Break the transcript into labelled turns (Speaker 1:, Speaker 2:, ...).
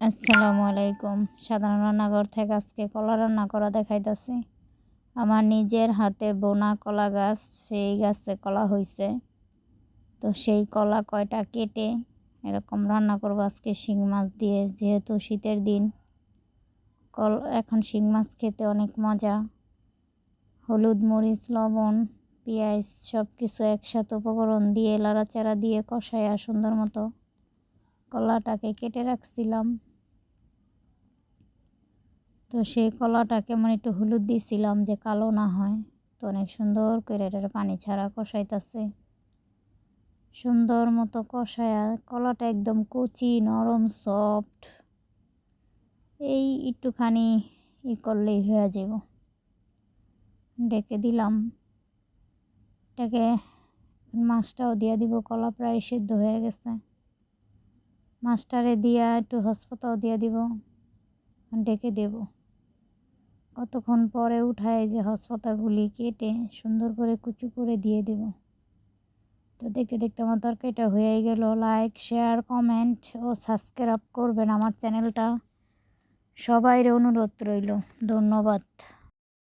Speaker 1: আসসালামু আলাইকুম। সাধারণ রান্নাঘর থেকে আজকে কলা রান্না করা দেখাইতাছি। আমার নিজের হাতে বোনা কলা গাছ, সেই গাছে কলা হইছে। তো সেই কলা কয়টা কেটে এরকম রান্না করব আজকে শিং মাছ দিয়ে, যেহেতু শীতের দিন। এখন শিং মাছ খেতে অনেক মজা। হলুদ, মরিচ, লবণ, পেঁয়াজ সব কিছু একসাথে উপকরণ দিয়ে লাড়াচাড়া দিয়ে কষাইয়া সুন্দর মতো কলাটাকে কেটে রাখছিলাম। তো সেই কলাটাকে একটু হলুদ দিছিলাম যে কালো না হয়। তো অনেক সুন্দর করে এটার পানি ছাড়া কষাইতেছে। সুন্দর মতো কষায়া কলাটা একদম কচি, নরম, সফট। এই একটুখানি করলেই হয়ে যাব। ডেকে দিলাম। এটাকে মাছটাও দিয়ে দিব, কলা প্রায় সিদ্ধ হয়ে গেছে। মাছটারে দিয়া একটু হসপাতাও দিয়ে দিব, ডেকে দেব। কতক্ষণ পরে উঠায় যে হসপাতাগুলি কেটে সুন্দর করে কুচু করে দিয়ে দেব। তো দেখতে দেখতে আমার তরকারিটা হয়েই গেল। লাইক, শেয়ার, কমেন্ট ও সাবস্ক্রাইব করবেন আমার চ্যানেলটা। সবাইয়ের অনুরোধ রইল। ধন্যবাদ।